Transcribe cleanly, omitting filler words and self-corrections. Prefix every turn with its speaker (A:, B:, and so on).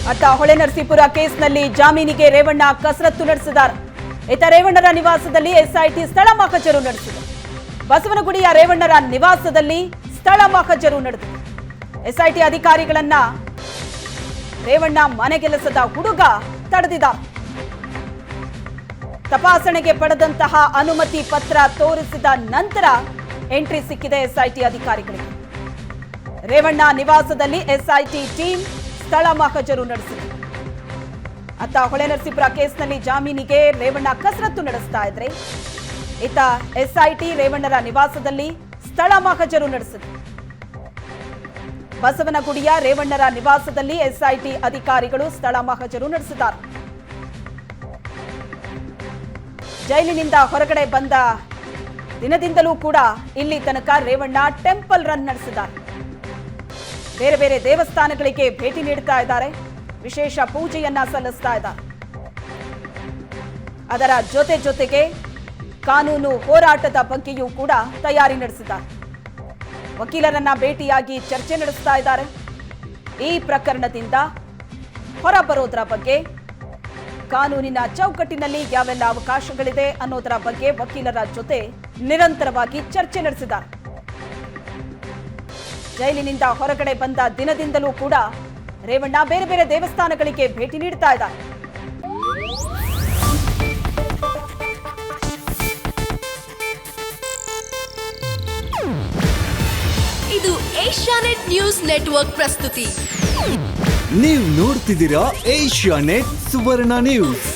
A: ಅತ್ತ ಹೊಳೆನರಸೀಪುರ ಕೇಸ್ನಲ್ಲಿ ಜಾಮೀನಿಗೆ ರೇವಣ್ಣ ಕಸರತ್ತು ನಡೆಸಿದ್ದಾರೆ. ಇತ್ತ ರೇವಣ್ಣರ ನಿವಾಸದಲ್ಲಿ ಎಸ್ಐಟಿ ಸ್ಥಳ ಮಹಜರು ನಡೆಸಿದೆ. ಬಸವನಗುಡಿಯ ರೇವಣ್ಣರ ನಿವಾಸದಲ್ಲಿ ಸ್ಥಳ ಮಹಜರು ನಡೆದಿದೆ. ಎಸ್ಐಟಿ ಅಧಿಕಾರಿಗಳನ್ನ ರೇವಣ್ಣ ಮನೆಗೆಲಸದ ಹುಡುಗ ತಡೆದಿದ್ದಾರೆ. ತಪಾಸಣೆಗೆ ಪಡೆದಂತಹ ಅನುಮತಿ ಪತ್ರ ತೋರಿಸಿದ ನಂತರ ಎಂಟ್ರಿ ಸಿಕ್ಕಿದೆ ಎಸ್ಐಟಿ ಅಧಿಕಾರಿಗಳಿಗೆ. ರೇವಣ್ಣ ನಿವಾಸದಲ್ಲಿ ಎಸ್ಐಟಿ ಟೀಮ್ ಸ್ಥಳ ಮಹಜರು ನಡೆಸಿದೆ. ಅತ್ತ ಹೊಳೆನರಸೀಪುರ ಕೇಸ್ನಲ್ಲಿ ಜಾಮೀನಿಗೆ ರೇವಣ್ಣ ಕಸರತ್ತು ನಡೆಸ್ತಾ ಇದ್ರೆ, ಇತ್ತ ಎಸ್ಐಟಿ ರೇವಣ್ಣರ ನಿವಾಸದಲ್ಲಿ ಸ್ಥಳ ಮಹಜರು ನಡೆಸಿದೆ. ಬಸವನಗುಡಿಯ ರೇವಣ್ಣರ ನಿವಾಸದಲ್ಲಿ ಎಸ್ಐಟಿ ಅಧಿಕಾರಿಗಳು ಸ್ಥಳ ಮಹಜರು ನಡೆಸಿದ್ದಾರೆ. ಜೈಲಿನಿಂದ ಹೊರಗಡೆ ಬಂದ ದಿನದಿಂದಲೂ ಕೂಡ ಇಲ್ಲಿ ತನಕ ರೇವಣ್ಣ ಟೆಂಪಲ್ ರನ್ ನಡೆಸಿದ್ದಾರೆ. ಬೇರೆ ಬೇರೆ ದೇವಸ್ಥಾನಗಳಿಗೆ ಭೇಟಿ ನೀಡುತ್ತಾ ಇದ್ದಾರೆ. ವಿಶೇಷ ಪೂಜೆಯನ್ನ ಸಲ್ಲಿಸ್ತಾ ಇದ್ದಾರೆ. ಅದರ ಜೊತೆಗೆ ಕಾನೂನು ಹೋರಾಟದ ಬಗ್ಗೆಯೂ ಕೂಡ ತಯಾರಿ ನಡೆಸಿದ್ದಾರೆ. ವಕೀಲರನ್ನ ಭೇಟಿಯಾಗಿ ಚರ್ಚೆ ನಡೆಸ್ತಾ ಇದ್ದಾರೆ. ಈ ಪ್ರಕರಣದಿಂದ ಹೊರಬರೋದರ ಬಗ್ಗೆ, ಕಾನೂನಿನ ಚೌಕಟ್ಟಿನಲ್ಲಿ ಯಾವೆಲ್ಲ ಅವಕಾಶಗಳಿದೆ ಅನ್ನೋದರ ಬಗ್ಗೆ ವಕೀಲರ ಜೊತೆ ನಿರಂತರವಾಗಿ ಚರ್ಚೆ ನಡೆಸಿದ್ದಾರೆ. ಜೈಲಿನಿಂದ ಹೊರಗಡೆ ಬಂದ ದಿನದಿಂದಲೂ ಕೂಡ ರೇವಣ್ಣ ಬೇರೆ ಬೇರೆ ದೇವಸ್ಥಾನಗಳಿಗೆ ಭೇಟಿ ನೀಡುತ್ತಾ ಇದ್ದಾರೆ.
B: ಇದು ಏಷ್ಯಾನೆಟ್ ನ್ಯೂಸ್ ನೆಟ್ವರ್ಕ್ ಪ್ರಸ್ತುತಿ.
C: ನೀವು ನೋಡ್ತಿದ್ದೀರಾ ಏಷ್ಯಾನೆಟ್ ಸುವರ್ಣ ನ್ಯೂಸ್.